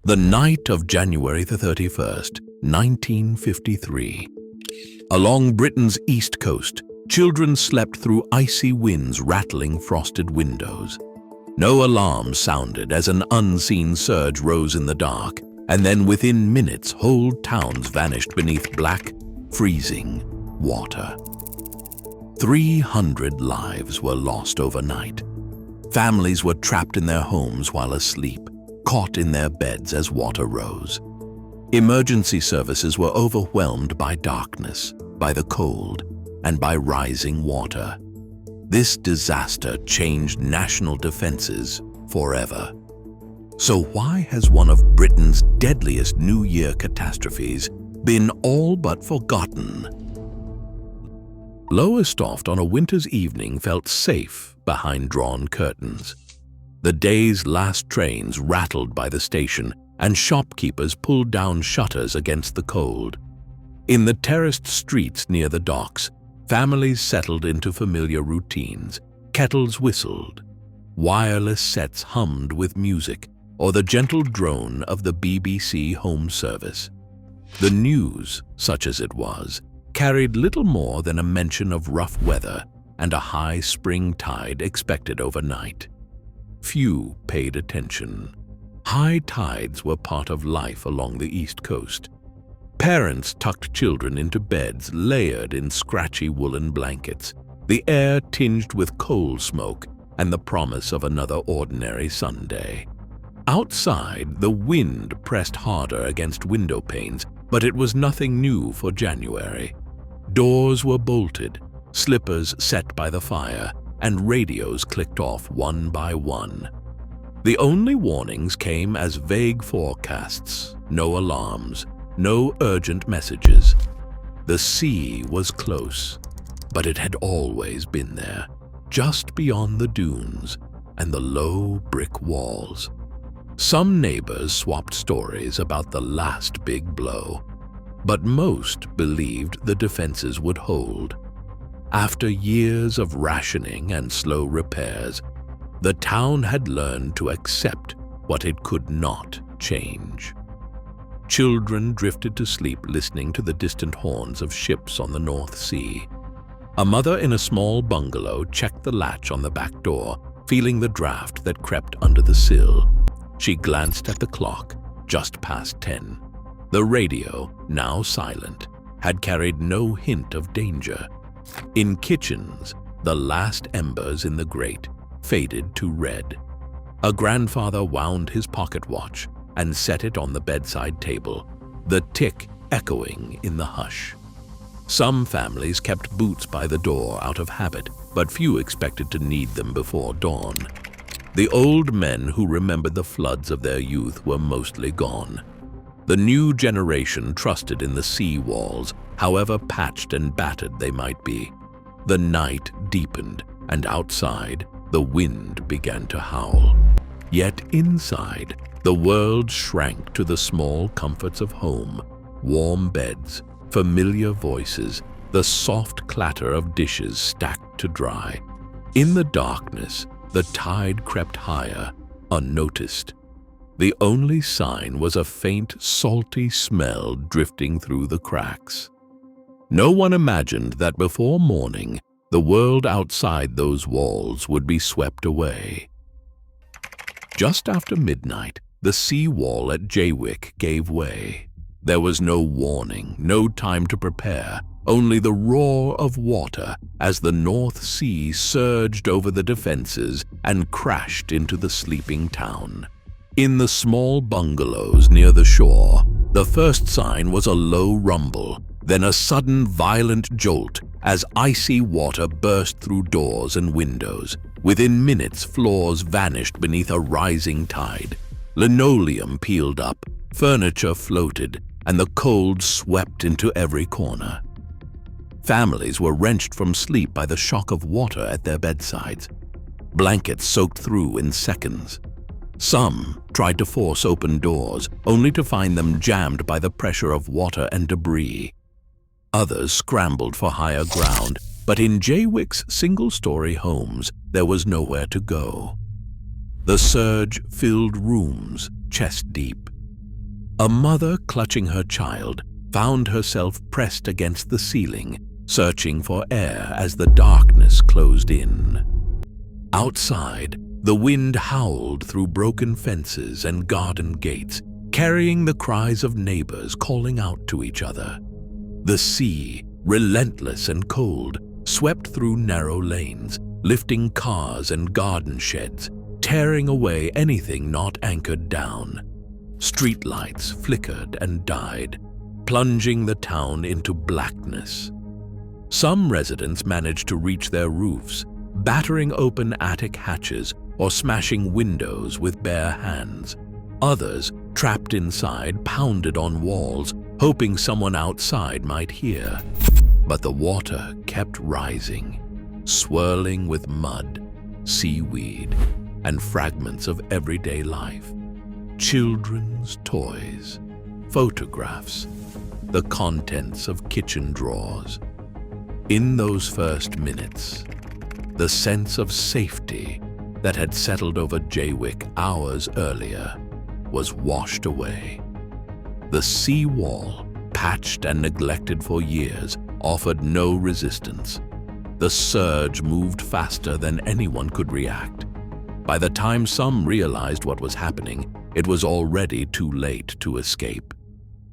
The night of January the 31st, 1953. Along Britain's east coast, children slept through icy winds rattling frosted windows. No alarm sounded as an unseen surge rose in the dark, and then within minutes whole towns vanished beneath black, freezing water. 300 lives were lost overnight. Families were trapped in their homes while asleep, caught in their beds as water rose. Emergency services were overwhelmed by darkness, by the cold, and by rising water. This disaster changed national defenses forever. So why has one of Britain's deadliest New Year catastrophes been all but forgotten? Lowestoft on a winter's evening felt safe behind drawn curtains. The day's last trains rattled by the station, and shopkeepers pulled down shutters against the cold. In the terraced streets near the docks, families settled into familiar routines. Kettles whistled, wireless sets hummed with music, or the gentle drone of the BBC Home Service. The news, such as it was, carried little more than a mention of rough weather and a high spring tide expected overnight. Few paid attention. High tides were part of life along the East Coast. Parents tucked children into beds layered in scratchy woolen blankets, the air tinged with coal smoke and the promise of another ordinary Sunday. Outside, the wind pressed harder against window panes, but it was nothing new for January. Doors were bolted, slippers set by the fire, and radios clicked off one by one. The only warnings came as vague forecasts, no alarms, no urgent messages. The sea was close, but it had always been there, just beyond the dunes and the low brick walls. Some neighbors swapped stories about the last big blow, but most believed the defenses would hold. After years of rationing and slow repairs, the town had learned to accept what it could not change. Children drifted to sleep listening to the distant horns of ships on the North Sea. A mother in a small bungalow checked the latch on the back door, feeling the draft that crept under the sill. She glanced at the clock, just past 10. The radio, now silent, had carried no hint of danger. In kitchens, the last embers in the grate faded to red. A grandfather wound his pocket watch and set it on the bedside table, the tick echoing in the hush. Some families kept boots by the door out of habit, but few expected to need them before dawn. The old men who remembered the floods of their youth were mostly gone. The new generation trusted in the sea walls, however patched and battered they might be. The night deepened, and outside, the wind began to howl. Yet inside, the world shrank to the small comforts of home, warm beds, familiar voices, the soft clatter of dishes stacked to dry. In the darkness, the tide crept higher, unnoticed. The only sign was a faint, salty smell drifting through the cracks. No one imagined that before morning, the world outside those walls would be swept away. Just after midnight, the sea wall at Jaywick gave way. There was no warning, no time to prepare, only the roar of water as the North Sea surged over the defenses and crashed into the sleeping town. In the small bungalows near the shore, the first sign was a low rumble, then a sudden violent jolt as icy water burst through doors and windows. Within minutes, floors vanished beneath a rising tide. Linoleum peeled up, furniture floated, and the cold swept into every corner. Families were wrenched from sleep by the shock of water at their bedsides. Blankets soaked through in seconds. Some tried to force open doors, only to find them jammed by the pressure of water and debris. Others scrambled for higher ground, but in Jaywick's single-story homes, there was nowhere to go. The surge filled rooms chest deep. A mother clutching her child found herself pressed against the ceiling, searching for air as the darkness closed in. Outside, the wind howled through broken fences and garden gates, carrying the cries of neighbors calling out to each other. The sea, relentless and cold, swept through narrow lanes, lifting cars and garden sheds, tearing away anything not anchored down. Streetlights flickered and died, plunging the town into blackness. Some residents managed to reach their roofs, battering open attic hatches or smashing windows with bare hands. Others, trapped inside, pounded on walls, hoping someone outside might hear. But the water kept rising, swirling with mud, seaweed, and fragments of everyday life. Children's toys, photographs, the contents of kitchen drawers. In those first minutes, the sense of safety that had settled over Jaywick hours earlier was washed away. The sea wall, patched and neglected for years, offered no resistance. The surge moved faster than anyone could react. By the time some realized what was happening, it was already too late to escape.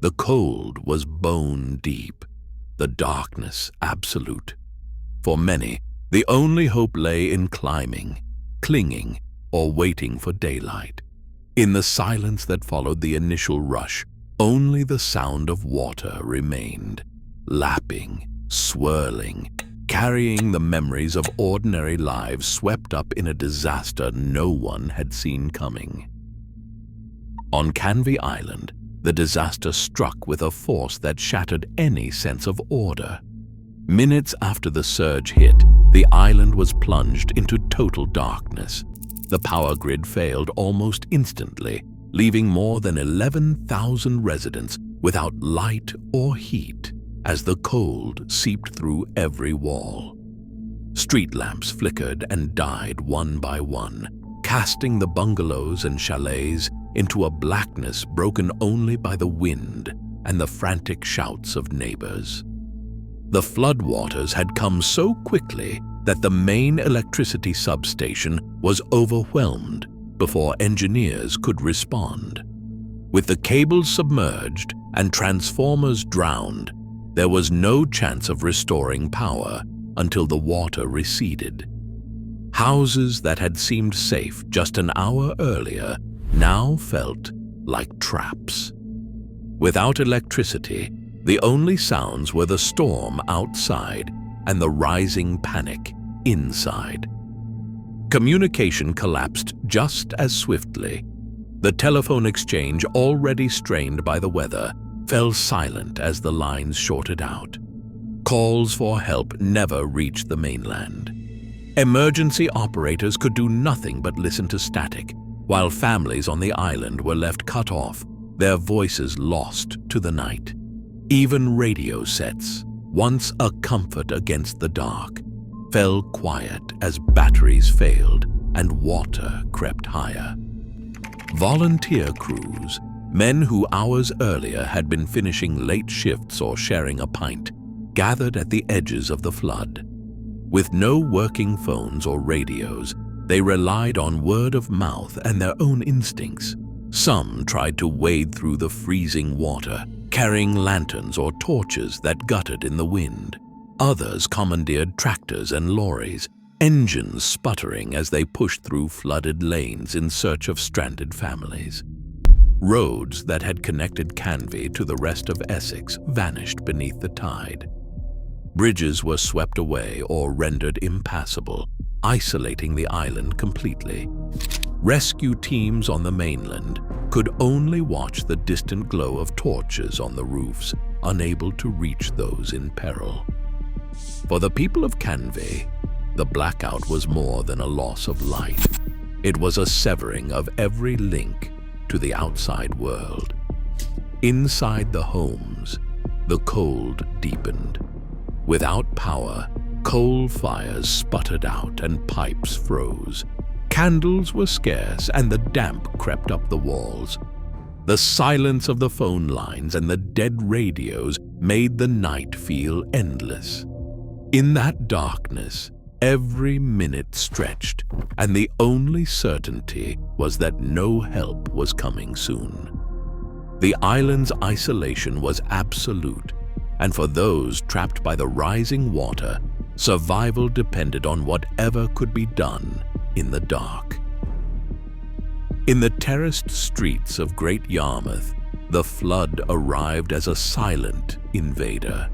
The cold was bone deep, the darkness absolute. For many, the only hope lay in climbing, clinging, or waiting for daylight. In the silence that followed the initial rush, only the sound of water remained, lapping, swirling, carrying the memories of ordinary lives swept up in a disaster no one had seen coming. On Canvey Island, the disaster struck with a force that shattered any sense of order. Minutes after the surge hit, the island was plunged into total darkness. The power grid failed almost instantly, leaving more than 11,000 residents without light or heat as the cold seeped through every wall. Street lamps flickered and died one by one, casting the bungalows and chalets into a blackness broken only by the wind and the frantic shouts of neighbors. The floodwaters had come so quickly that the main electricity substation was overwhelmed before engineers could respond. With the cables submerged and transformers drowned, there was no chance of restoring power until the water receded. Houses that had seemed safe just an hour earlier now felt like traps. Without electricity, the only sounds were the storm outside and the rising panic inside. Communication collapsed just as swiftly. The telephone exchange, already strained by the weather, fell silent as the lines shorted out. Calls for help never reached the mainland. Emergency operators could do nothing but listen to static, while families on the island were left cut off, their voices lost to the night. Even radio sets, once a comfort against the dark, fell quiet as batteries failed and water crept higher. Volunteer crews, men who hours earlier had been finishing late shifts or sharing a pint, gathered at the edges of the flood. With no working phones or radios, they relied on word of mouth and their own instincts. Some tried to wade through the freezing water, carrying lanterns or torches that guttered in the wind. Others commandeered tractors and lorries, engines sputtering as they pushed through flooded lanes in search of stranded families. Roads that had connected Canvey to the rest of Essex vanished beneath the tide. Bridges were swept away or rendered impassable, isolating the island completely. Rescue teams on the mainland could only watch the distant glow of torches on the roofs, unable to reach those in peril. For the people of Canvey, the blackout was more than a loss of light. It was a severing of every link to the outside world. Inside the homes, the cold deepened. Without power, coal fires sputtered out and pipes froze. Candles were scarce and the damp crept up the walls. The silence of the phone lines and the dead radios made the night feel endless. In that darkness, every minute stretched, and the only certainty was that no help was coming soon. The island's isolation was absolute, and for those trapped by the rising water, survival depended on whatever could be done in the dark. In the terraced streets of Great Yarmouth, the flood arrived as a silent invader.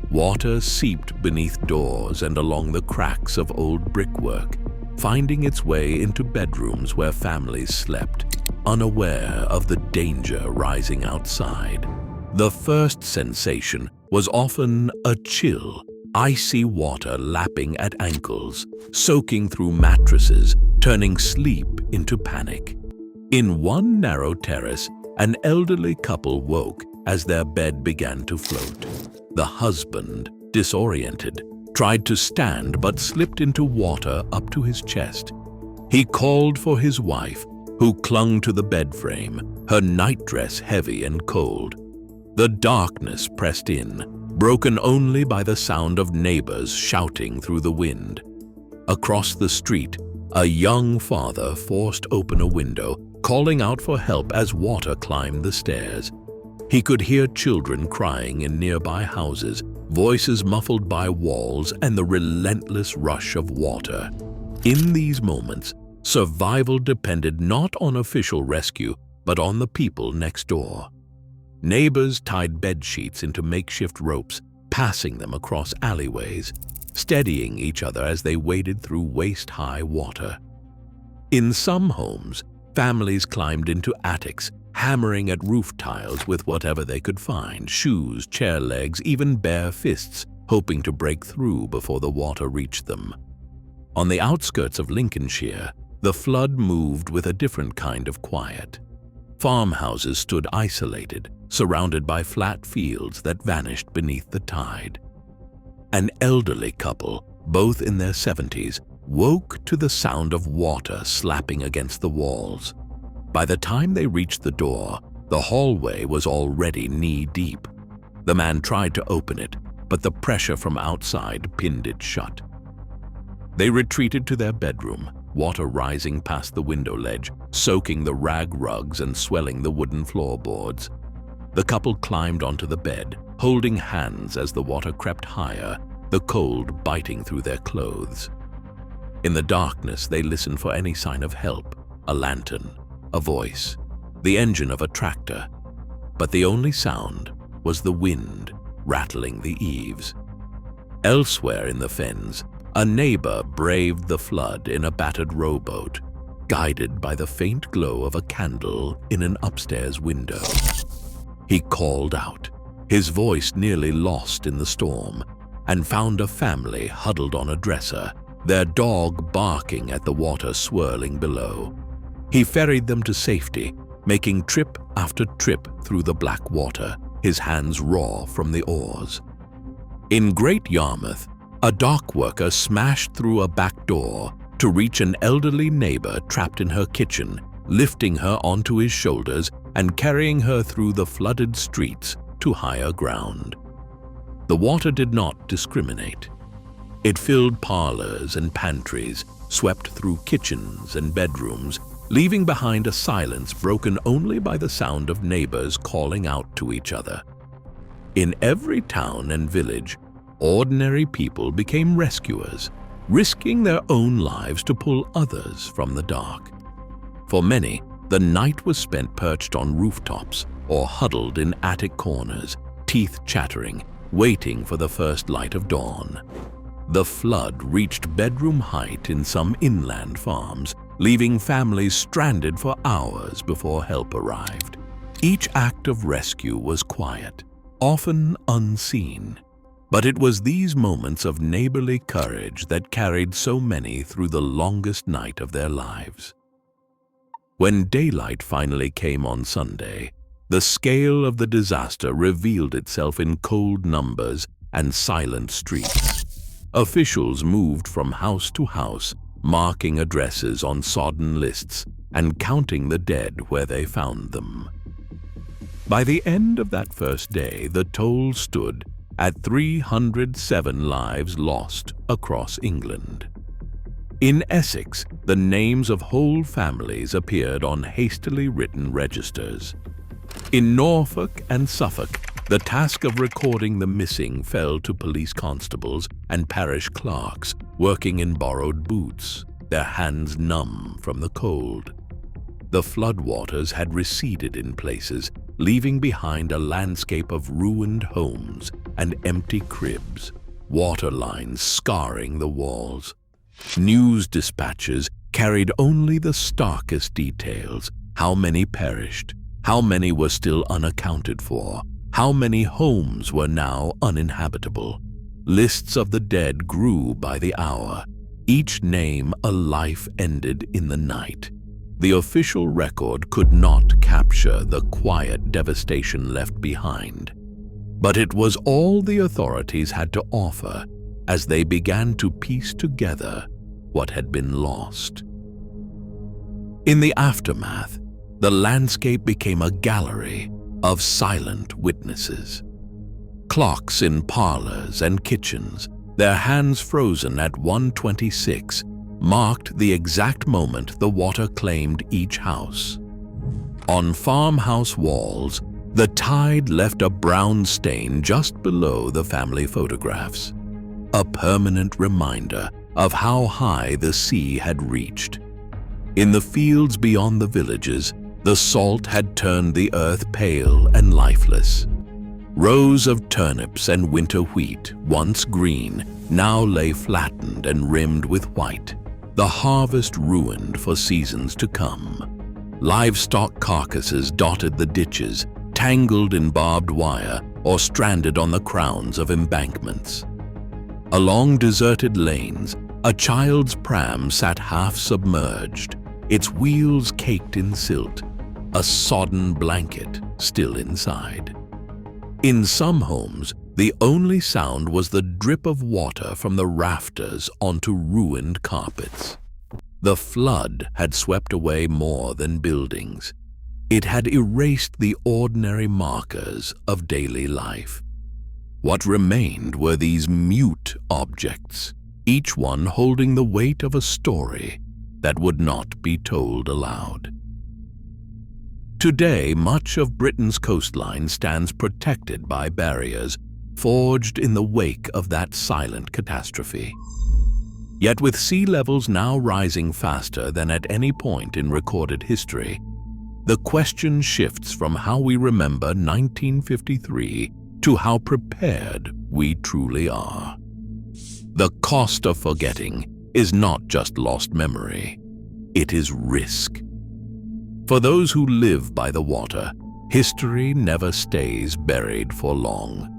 Water seeped beneath doors and along the cracks of old brickwork, finding its way into bedrooms where families slept, unaware of the danger rising outside. The first sensation was often a chill, icy water lapping at ankles, soaking through mattresses, turning sleep into panic. In one narrow terrace, an elderly couple woke as their bed began to float. The husband, disoriented, tried to stand but slipped into water up to his chest. He called for his wife, who clung to the bed frame, her nightdress heavy and cold. The darkness pressed in, broken only by the sound of neighbors shouting through the wind. Across the street, a young father forced open a window, calling out for help as water climbed the stairs. He could hear children crying in nearby houses, voices muffled by walls and the relentless rush of water. In these moments, survival depended not on official rescue, but on the people next door. Neighbors tied bed sheets into makeshift ropes, passing them across alleyways, steadying each other as they waded through waist-high water. In some homes, families climbed into attics, hammering at roof tiles with whatever they could find, shoes, chair legs, even bare fists, hoping to break through before the water reached them. On the outskirts of Lincolnshire, the flood moved with a different kind of quiet. Farmhouses stood isolated, surrounded by flat fields that vanished beneath the tide. An elderly couple, both in their 70s, woke to the sound of water slapping against the walls. By the time they reached the door, the hallway was already knee-deep. The man tried to open it, but the pressure from outside pinned it shut. They retreated to their bedroom, water rising past the window ledge, soaking the rag rugs and swelling the wooden floorboards. The couple climbed onto the bed, holding hands as the water crept higher, the cold biting through their clothes. In the darkness, they listened for any sign of help, a lantern, a voice, the engine of a tractor. But the only sound was the wind rattling the eaves. Elsewhere in the fens, a neighbor braved the flood in a battered rowboat, guided by the faint glow of a candle in an upstairs window. He called out, his voice nearly lost in the storm, and found a family huddled on a dresser, their dog barking at the water swirling below. He ferried them to safety, making trip after trip through the black water, his hands raw from the oars. In Great Yarmouth, a dock worker smashed through a back door to reach an elderly neighbor trapped in her kitchen, lifting her onto his shoulders and carrying her through the flooded streets to higher ground. The water did not discriminate. It filled parlors and pantries, swept through kitchens and bedrooms, leaving behind a silence broken only by the sound of neighbors calling out to each other. In every town and village, ordinary people became rescuers, risking their own lives to pull others from the dark. For many, the night was spent perched on rooftops or huddled in attic corners, teeth chattering, waiting for the first light of dawn. The flood reached bedroom height in some inland farms, leaving families stranded for hours before help arrived. Each act of rescue was quiet, often unseen, but it was these moments of neighborly courage that carried so many through the longest night of their lives. When daylight finally came on Sunday, the scale of the disaster revealed itself in cold numbers and silent streets. Officials moved from house to house, marking addresses on sodden lists and counting the dead where they found them. By the end of that first day, the toll stood at 307 lives lost across England. In Essex, the names of whole families appeared on hastily written registers. In Norfolk and Suffolk, the task of recording the missing fell to police constables and parish clerks working in borrowed boots, their hands numb from the cold. The floodwaters had receded in places, leaving behind a landscape of ruined homes and empty cribs, water lines scarring the walls. News dispatches carried only the starkest details: how many perished, how many were still unaccounted for, how many homes were now uninhabitable. Lists of the dead grew by the hour, each name a life ended in the night. The official record could not capture the quiet devastation left behind, but it was all the authorities had to offer as they began to piece together what had been lost. In the aftermath, the landscape became a gallery of silent witnesses. Clocks in parlors and kitchens, their hands frozen at 1:26, marked the exact moment the water claimed each house. On farmhouse walls, the tide left a brown stain just below the family photographs, a permanent reminder of how high the sea had reached. In the fields beyond the villages, the salt had turned the earth pale and lifeless. Rows of turnips and winter wheat, once green, now lay flattened and rimmed with white, the harvest ruined for seasons to come. Livestock carcasses dotted the ditches, tangled in barbed wire or stranded on the crowns of embankments. Along deserted lanes, a child's pram sat half submerged, its wheels caked in silt, a sodden blanket still inside. In some homes, the only sound was the drip of water from the rafters onto ruined carpets. The flood had swept away more than buildings. It had erased the ordinary markers of daily life. What remained were these mute objects, each one holding the weight of a story that would not be told aloud. Today, much of Britain's coastline stands protected by barriers forged in the wake of that silent catastrophe. Yet with sea levels now rising faster than at any point in recorded history, the question shifts from how we remember 1953 to how prepared we truly are. The cost of forgetting is not just lost memory, it is risk. For those who live by the water, history never stays buried for long.